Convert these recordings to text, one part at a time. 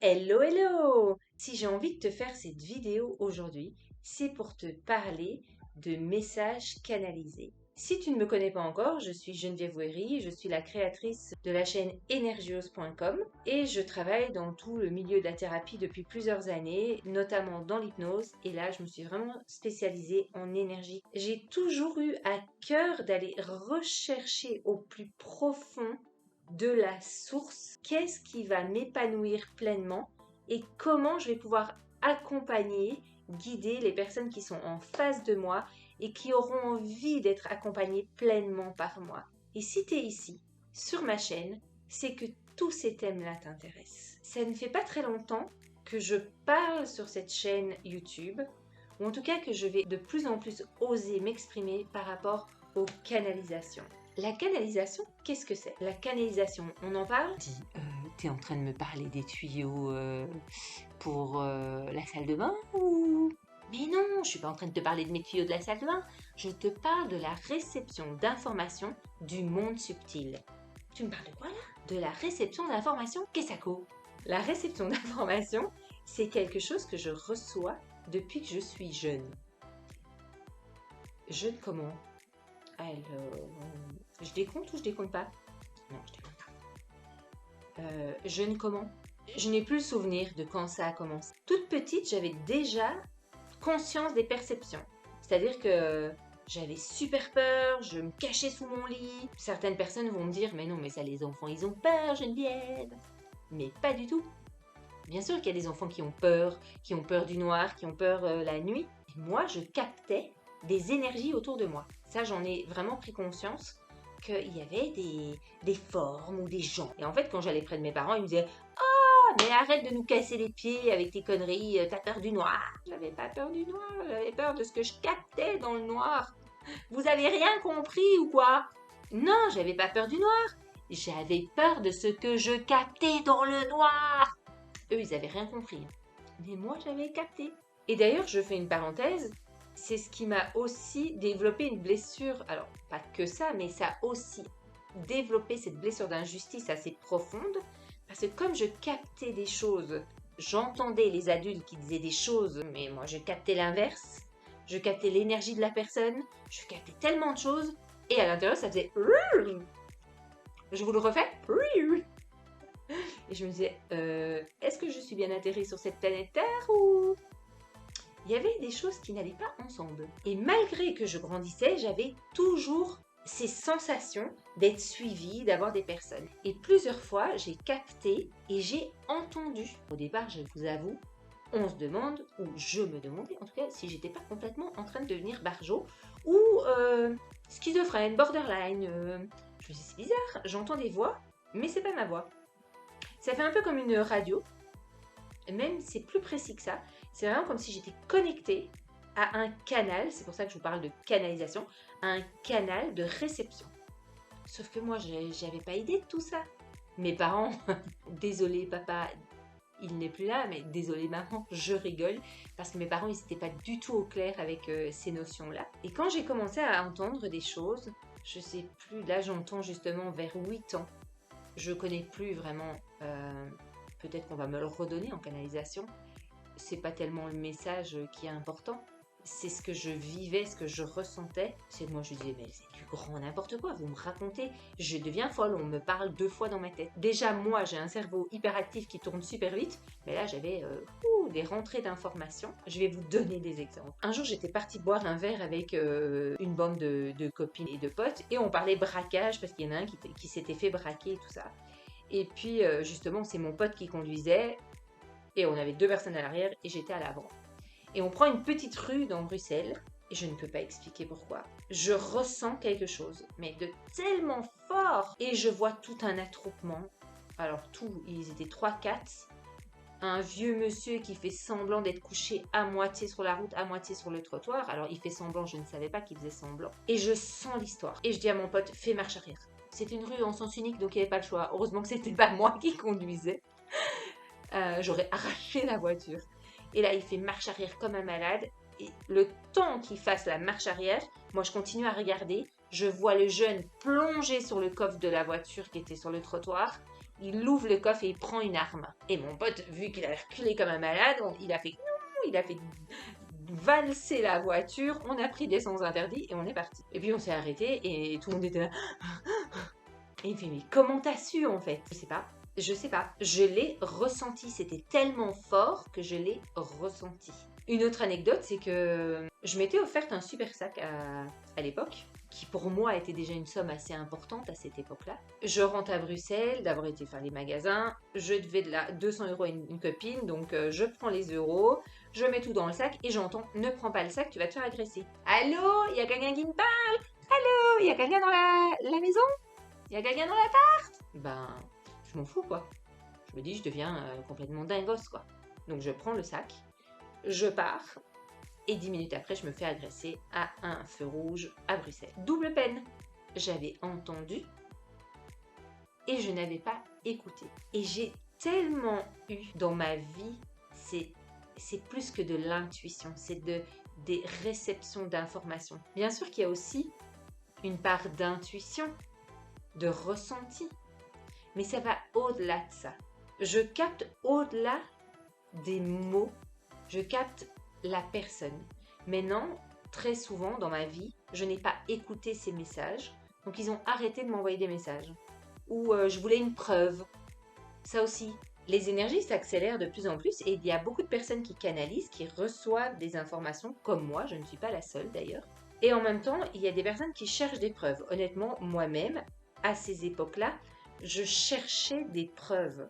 Hello, hello! Si j'ai envie de te faire cette vidéo aujourd'hui, c'est pour te parler de messages canalisés. Si tu ne me connais pas encore, je suis Geneviève Wéry, je suis la créatrice de la chaîne energios.com et je travaille dans tout le milieu de la thérapie depuis plusieurs années, notamment dans l'hypnose, et là je me suis vraiment spécialisée en énergie. J'ai toujours eu à cœur d'aller rechercher au plus profond de la source, qu'est-ce qui va m'épanouir pleinement et comment je vais pouvoir accompagner, guider les personnes qui sont en face de moi et qui auront envie d'être accompagnées pleinement par moi. Et si tu es ici, sur ma chaîne, c'est que tous ces thèmes-là t'intéressent. Ça ne fait pas très longtemps que je parle sur cette chaîne YouTube, ou en tout cas que je vais de plus en plus oser m'exprimer par rapport aux canalisations. La canalisation, qu'est-ce que c'est? La canalisation, on en parle? T'es en train de me parler des tuyaux pour la salle de bain ou... Mais non, je suis pas en train de te parler de mes tuyaux de la salle de bain. Je te parle de la réception d'informations du monde subtil. Tu me parles de quoi là? De la réception d'informations? Qu'est-ce que ça coûte? La réception d'informations, c'est quelque chose que je reçois depuis que je suis jeune. Jeune comment? Alors, je décompte ou je décompte pas? Non, je décompte pas. Jeune comment? Je n'ai plus le souvenir de quand ça a commencé. Toute petite, j'avais déjà conscience des perceptions. C'est-à-dire que j'avais super peur, je me cachais sous mon lit. Certaines personnes vont me dire, mais non, mais ça, les enfants, ils ont peur, Geneviève. Mais pas du tout. Bien sûr qu'il y a des enfants qui ont peur du noir, qui ont peur la nuit. Et moi, je captais des énergies autour de moi. Ça, j'en ai vraiment pris conscience qu'il y avait des formes ou des gens. Et en fait, quand j'allais près de mes parents, ils me disaient « Oh, mais arrête de nous casser les pieds avec tes conneries, t'as peur du noir !» J'avais pas peur du noir, j'avais peur de ce que je captais dans le noir. Vous avez rien compris ou quoi? Non, j'avais pas peur du noir. J'avais peur de ce que je captais dans le noir. Eux, ils avaient rien compris. Mais moi, j'avais capté. Et d'ailleurs, je fais une parenthèse, c'est ce qui m'a aussi développé une blessure, alors pas que ça, mais ça a aussi développé cette blessure d'injustice assez profonde, parce que comme je captais des choses, j'entendais les adultes qui disaient des choses, mais moi je captais l'inverse, je captais l'énergie de la personne, je captais tellement de choses, et à l'intérieur ça faisait... Je vous le refais? Et je me disais, est-ce que je suis bien atterrie sur cette planète Terre ou... Il y avait des choses qui n'allaient pas ensemble. Et malgré que je grandissais, j'avais toujours ces sensations d'être suivie, d'avoir des personnes. Et plusieurs fois, j'ai capté et j'ai entendu. Au départ, je vous avoue, on se demande, ou je me demandais en tout cas, si j'étais pas complètement en train de devenir barjo ou schizophrène, borderline. Je me dis, c'est bizarre, j'entends des voix, mais c'est pas ma voix. Ça fait un peu comme une radio, même c'est plus précis que ça. C'est vraiment comme si j'étais connectée à un canal, c'est pour ça que je vous parle de canalisation, à un canal de réception. Sauf que moi, j'avais pas idée de tout ça. Mes parents, désolé papa, il n'est plus là, mais désolé maman, je rigole, parce que mes parents, ils n'étaient pas du tout au clair avec ces notions-là. Et quand j'ai commencé à entendre des choses, je sais plus, là j'entends justement vers 8 ans, je connais plus vraiment, peut-être qu'on va me le redonner en canalisation, c'est pas tellement le message qui est important, c'est ce que je vivais, ce que je ressentais. C'est que moi je disais, mais c'est du grand n'importe quoi, vous me racontez, je deviens folle, on me parle 2 fois dans ma tête. Déjà moi j'ai un cerveau hyperactif qui tourne super vite, mais là j'avais des rentrées d'informations. Je vais vous donner des exemples. Un jour j'étais partie boire un verre avec une bande de copines et de potes, et on parlait braquage, parce qu'il y en a un qui s'était fait braquer et tout ça. Et puis justement c'est mon pote qui conduisait, et on avait 2 personnes à l'arrière et j'étais à l'avant. Et on prend une petite rue dans Bruxelles, et je ne peux pas expliquer pourquoi. Je ressens quelque chose, mais de tellement fort. Et je vois tout un attroupement. Alors ils étaient 3-4. Un vieux monsieur qui fait semblant d'être couché à moitié sur la route, à moitié sur le trottoir. Alors il fait semblant, je ne savais pas qu'il faisait semblant. Et je sens l'histoire. Et je dis à mon pote, fais marche arrière. C'est une rue en sens unique, donc il n'y avait pas le choix. Heureusement que c'était pas moi qui conduisais. J'aurais arraché la voiture. Et là, il fait marche arrière comme un malade. Et le temps qu'il fasse la marche arrière, moi, je continue à regarder. Je vois le jeune plonger sur le coffre de la voiture qui était sur le trottoir. Il ouvre le coffre et il prend une arme. Et mon pote, vu qu'il a reculé comme un malade, il a fait valser la voiture, on a pris des sens interdits et on est parti. Et puis on s'est arrêté et tout le monde était là. Et il fait, mais comment t'as su en fait? Je sais pas. Je sais pas. Je l'ai ressenti. C'était tellement fort que je l'ai ressenti. Une autre anecdote, c'est que je m'étais offerte un super sac à l'époque, qui pour moi était déjà une somme assez importante à cette époque-là. Je rentre à Bruxelles, d'avoir été faire les magasins, je devais de la 200 € à une copine, donc je prends les euros, je mets tout dans le sac et j'entends, ne prends pas le sac, tu vas te faire agresser. Allô, il y a quelqu'un qui me parle? Allô, il y a quelqu'un dans la maison? Il y a quelqu'un dans l'appart? Ben, je m'en fous quoi. Je me dis, je deviens complètement dingos quoi. Donc je prends le sac, je pars, et 10 minutes après, je me fais agresser à un feu rouge à Bruxelles. Double peine. J'avais entendu et je n'avais pas écouté. Et j'ai tellement eu dans ma vie, c'est plus que de l'intuition, c'est des réceptions d'informations. Bien sûr qu'il y a aussi une part d'intuition, de ressenti, mais ça va au-delà de ça. Je capte au-delà des mots, je capte la personne. Maintenant, très souvent dans ma vie, je n'ai pas écouté ces messages, donc ils ont arrêté de m'envoyer des messages. Ou je voulais une preuve. Ça aussi, les énergies s'accélèrent de plus en plus et il y a beaucoup de personnes qui canalisent, qui reçoivent des informations, comme moi, je ne suis pas la seule d'ailleurs. Et en même temps, il y a des personnes qui cherchent des preuves. Honnêtement, moi-même, à ces époques-là, je cherchais des preuves.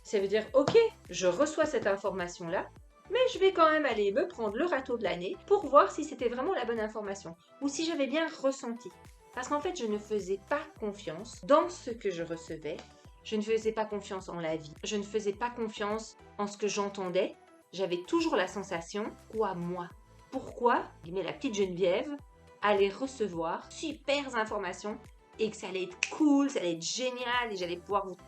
Ça veut dire, ok, je reçois cette information-là, mais je vais quand même aller me prendre le râteau de l'année pour voir si c'était vraiment la bonne information ou si j'avais bien ressenti. Parce qu'en fait, je ne faisais pas confiance dans ce que je recevais. Je ne faisais pas confiance en la vie. Je ne faisais pas confiance en ce que j'entendais. J'avais toujours la sensation, quoi moi? Pourquoi, la petite Geneviève allait recevoir super informations et que ça allait être cool, ça allait être génial et j'allais pouvoir vous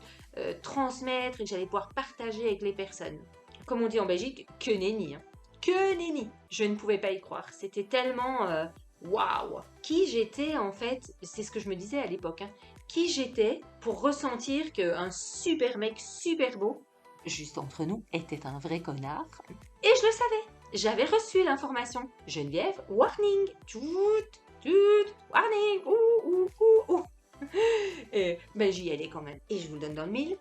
transmettre et que j'allais pouvoir partager avec les personnes. Comme on dit en Belgique, que nenni. Hein. Que nenni. Je ne pouvais pas y croire. C'était tellement waouh. Qui j'étais en fait, c'est ce que je me disais à l'époque, hein, qui j'étais pour ressentir qu'un super mec super beau, Juste entre nous, était un vrai connard. et je le savais. J'avais reçu l'information. Geneviève, warning. Warning. Ouh. Et ben j'y allais quand même. Et je vous le donne dans le mille.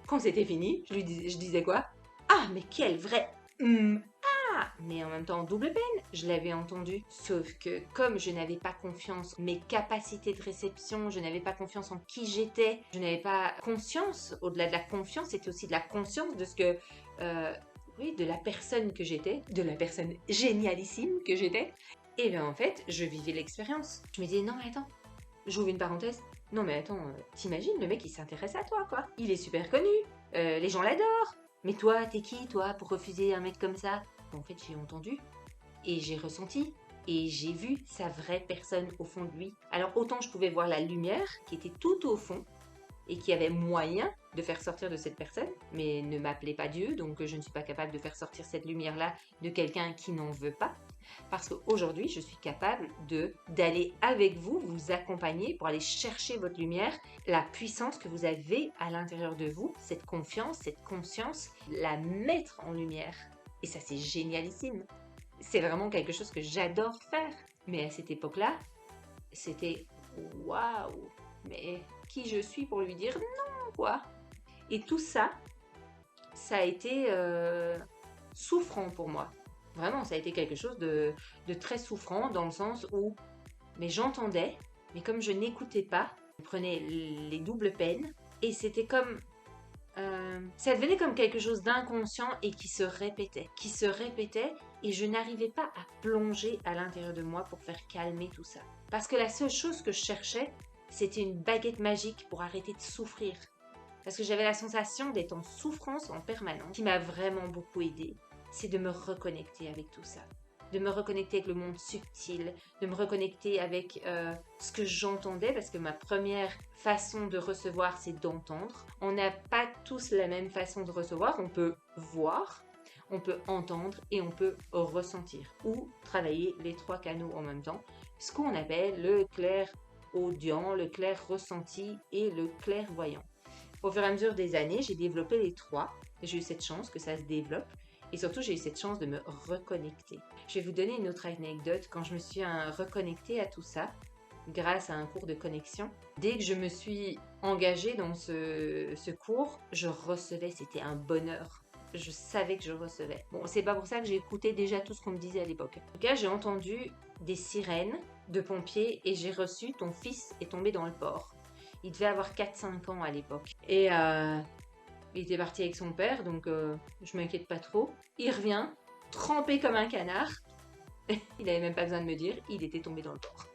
Quand c'était fini, je disais quoi? Ah, mais quel vrai mais en même temps, double peine, je l'avais entendu. Sauf que comme je n'avais pas confiance en mes capacités de réception, je n'avais pas confiance en qui j'étais, je n'avais pas conscience, au-delà de la confiance, c'était aussi de la conscience de ce que... de la personne que j'étais, de la personne génialissime que j'étais. Et bien en fait, je vivais l'expérience. Je me disais, non mais attends, j'ouvre une parenthèse. Non mais attends, t'imagines, le mec il s'intéresse à toi quoi. Il est super connu, les gens l'adorent. Mais toi, t'es qui toi pour refuser un mec comme ça? En fait, j'ai entendu et j'ai ressenti et j'ai vu sa vraie personne au fond de lui. Alors autant je pouvais voir la lumière qui était tout au fond et qui avait moyen de faire sortir de cette personne, mais ne m'appelait pas Dieu, donc je ne suis pas capable de faire sortir cette lumière-là de quelqu'un qui n'en veut pas. Parce qu'aujourd'hui, je suis capable d'aller avec vous, vous accompagner pour aller chercher votre lumière, la puissance que vous avez à l'intérieur de vous, cette confiance, cette conscience, la mettre en lumière. Et ça, c'est génialissime. C'est vraiment quelque chose que j'adore faire. Mais à cette époque-là, c'était waouh! Mais qui je suis pour lui dire non, quoi? Et tout ça, ça a été souffrant pour moi. Vraiment, ça a été quelque chose de très souffrant dans le sens où mais j'entendais, mais comme je n'écoutais pas, je prenais les doubles peines et c'était comme... ça devenait comme quelque chose d'inconscient et qui se répétait et je n'arrivais pas à plonger à l'intérieur de moi pour faire calmer tout ça. Parce que la seule chose que je cherchais, c'était une baguette magique pour arrêter de souffrir. Parce que j'avais la sensation d'être en souffrance en permanence, qui m'a vraiment beaucoup aidée. C'est de me reconnecter avec tout ça. De me reconnecter avec le monde subtil, de me reconnecter avec ce que j'entendais, parce que ma première façon de recevoir, c'est d'entendre. On n'a pas tous la même façon de recevoir, on peut voir, on peut entendre et on peut ressentir, ou travailler les trois canaux en même temps, ce qu'on appelle le clair audient, le clair ressenti et le clairvoyant. Au fur et à mesure des années, j'ai développé les trois. J'ai eu cette chance que ça se développe. Et surtout, j'ai eu cette chance de me reconnecter. Je vais vous donner une autre anecdote. Quand je me suis reconnectée à tout ça, grâce à un cours de connexion, dès que je me suis engagée dans ce cours, je recevais, c'était un bonheur. Je savais que je recevais. Bon, c'est pas pour ça que j'ai écouté déjà tout ce qu'on me disait à l'époque. En tout cas, j'ai entendu des sirènes de pompiers et j'ai reçu ton fils est tombé dans le port. Il devait avoir 4-5 ans à l'époque. Et il était parti avec son père, donc je m'inquiète pas trop. Il revient, trempé comme un canard. Il avait même pas besoin de me dire, il était tombé dans le port.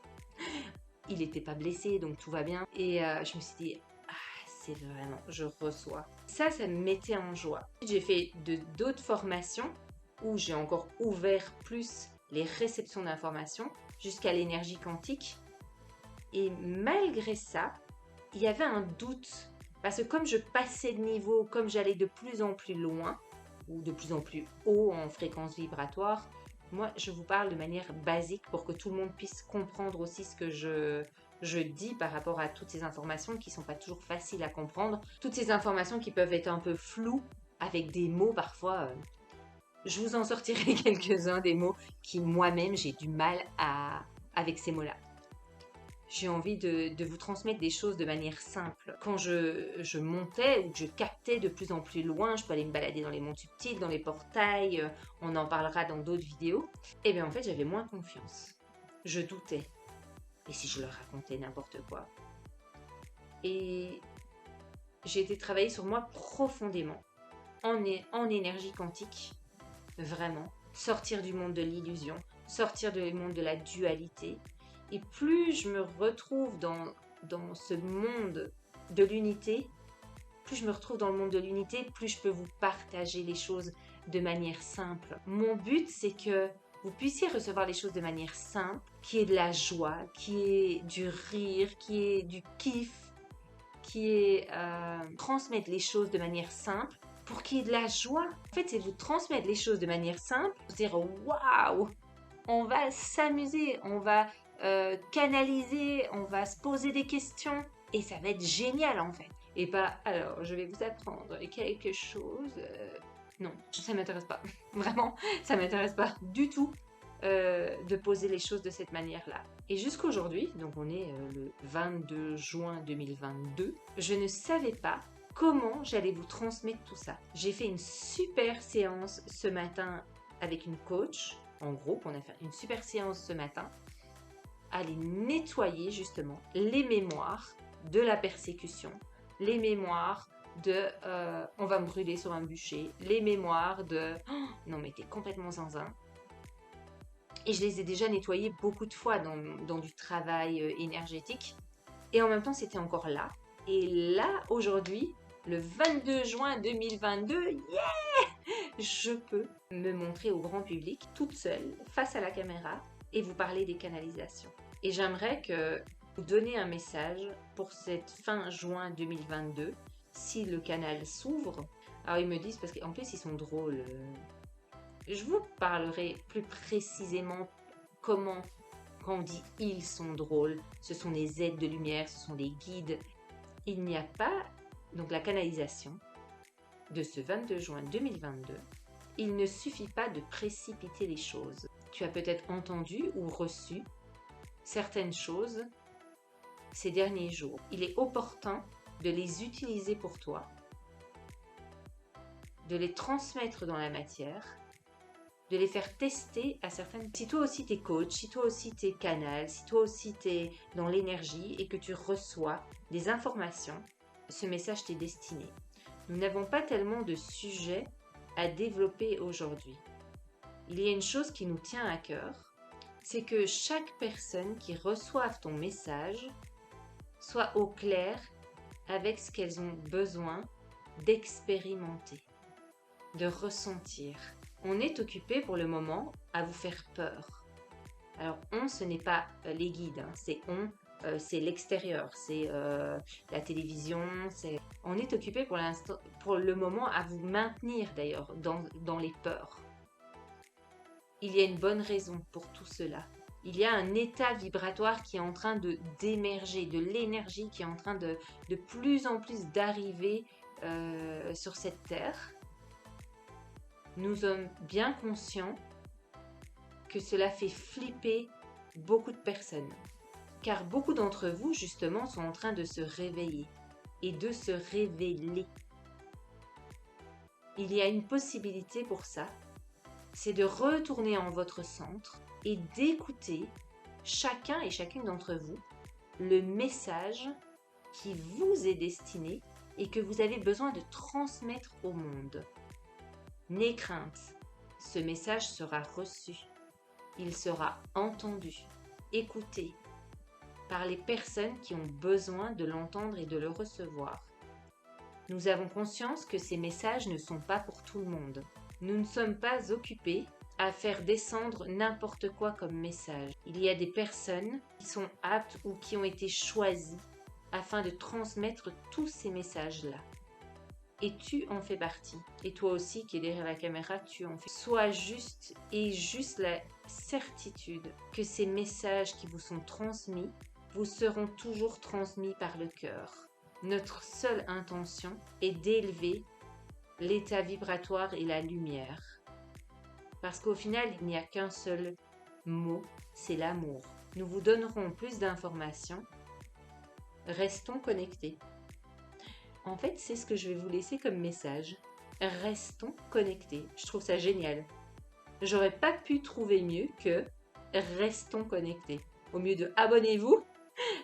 Il n'était pas blessé, donc tout va bien. Et je me suis dit, ah, c'est vraiment, je reçois. Ça me mettait en joie. J'ai fait d'autres formations où j'ai encore ouvert plus les réceptions d'informations jusqu'à l'énergie quantique. Et malgré ça, il y avait un doute. Parce que comme je passais de niveau, comme j'allais de plus en plus loin, ou de plus en plus haut en fréquence vibratoire, moi, je vous parle de manière basique pour que tout le monde puisse comprendre aussi ce que je dis par rapport à toutes ces informations qui ne sont pas toujours faciles à comprendre. Toutes ces informations qui peuvent être un peu floues, avec des mots parfois. Je vous en sortirai quelques-uns des mots qui moi-même j'ai du mal avec ces mots-là. J'ai envie de vous transmettre des choses de manière simple. Quand je montais ou que je captais de plus en plus loin, je peux aller me balader dans les mondes subtils, dans les portails, on en parlera dans d'autres vidéos, et bien en fait j'avais moins confiance. Je doutais. Et si je leur racontais n'importe quoi? Et j'ai été travailler sur moi profondément, en énergie quantique, vraiment. Sortir du monde de l'illusion, sortir du monde de la dualité. Et plus je me retrouve dans ce monde de l'unité, plus je me retrouve dans le monde de l'unité, plus je peux vous partager les choses de manière simple. Mon but, c'est que vous puissiez recevoir les choses de manière simple, qui est de la joie, qui est du rire, qui est du kiff, qui est transmettre les choses de manière simple pour qu'il y ait de la joie. En fait, c'est vous transmettre les choses de manière simple, vous dire waouh, on va s'amuser, on va canaliser, on va se poser des questions et ça va être génial en fait. Et pas, alors je vais vous apprendre quelque chose. Non, ça m'intéresse pas. Vraiment, ça m'intéresse pas du tout de poser les choses de cette manière-là. Et jusqu'aujourd'hui, donc on est le 22 juin 2022, je ne savais pas comment j'allais vous transmettre tout ça. J'ai fait une super séance ce matin avec une coach. En groupe, on a fait une super séance ce matin. Aller nettoyer justement les mémoires de la persécution, les mémoires de on va me brûler sur un bûcher, les mémoires de non mais t'es complètement zinzin. Et je les ai déjà nettoyées beaucoup de fois dans du travail énergétique. Et en même temps, c'était encore là. Et là, aujourd'hui, le 22 juin 2022, je peux me montrer au grand public, toute seule, face à la caméra, et vous parler des canalisations. Et j'aimerais que vous donniez un message pour cette fin juin 2022, si le canal s'ouvre. Alors ils me disent, parce qu'en plus ils sont drôles, je vous parlerai plus précisément comment, quand on dit ils sont drôles, ce sont les aides de lumière, ce sont les guides. Il n'y a pas, donc la canalisation de ce 22 juin 2022, il ne suffit pas de précipiter les choses. Tu as peut-être entendu ou reçu certaines choses ces derniers jours. Il est opportun de les utiliser pour toi, de les transmettre dans la matière, de les faire tester à certaines... Si toi aussi t'es coach, si toi aussi t'es canal, si toi aussi t'es dans l'énergie et que tu reçois des informations, ce message t'est destiné. Nous n'avons pas tellement de sujets à développer aujourd'hui. Il y a une chose qui nous tient à cœur, c'est que chaque personne qui reçoive ton message soit au clair avec ce qu'elles ont besoin d'expérimenter, de ressentir. On est occupé pour le moment à vous faire peur. Alors on, ce n'est pas les guides, hein, c'est on, c'est l'extérieur, c'est la télévision, on est occupé pour le moment à vous maintenir d'ailleurs dans les peurs. Il y a une bonne raison pour tout cela. Il y a un état vibratoire qui est en train d'émerger, de l'énergie qui est en train de plus en plus d'arriver sur cette terre. Nous sommes bien conscients que cela fait flipper beaucoup de personnes. Car beaucoup d'entre vous, justement, sont en train de se réveiller et de se révéler. Il y a une possibilité pour ça, c'est de retourner en votre centre et d'écouter chacun et chacune d'entre vous le message qui vous est destiné et que vous avez besoin de transmettre au monde. N'aie crainte, ce message sera reçu, il sera entendu, écouté par les personnes qui ont besoin de l'entendre et de le recevoir. Nous avons conscience que ces messages ne sont pas pour tout le monde. Nous ne sommes pas occupés à faire descendre n'importe quoi comme message. Il y a des personnes qui sont aptes ou qui ont été choisies afin de transmettre tous ces messages-là. Et tu en fais partie. Et toi aussi qui es derrière la caméra, tu en fais. Sois juste et juste la certitude que ces messages qui vous sont transmis vous seront toujours transmis par le cœur. Notre seule intention est d'élever l'état vibratoire et la lumière. Parce qu'au final, il n'y a qu'un seul mot, c'est l'amour. Nous vous donnerons plus d'informations. Restons connectés. En fait, c'est ce que je vais vous laisser comme message. Restons connectés. Je trouve ça génial. J'aurais pas pu trouver mieux que restons connectés. Au mieux de abonnez-vous,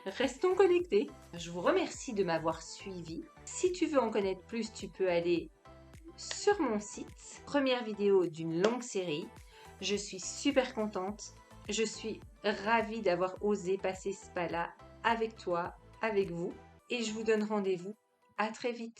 restons connectés. Je vous remercie de m'avoir suivi. Si tu veux en connaître plus, tu peux aller sur mon site. Première vidéo d'une longue série. Je suis super contente. Je suis ravie d'avoir osé passer ce pas-là avec toi, avec vous. Et je vous donne rendez-vous à très vite.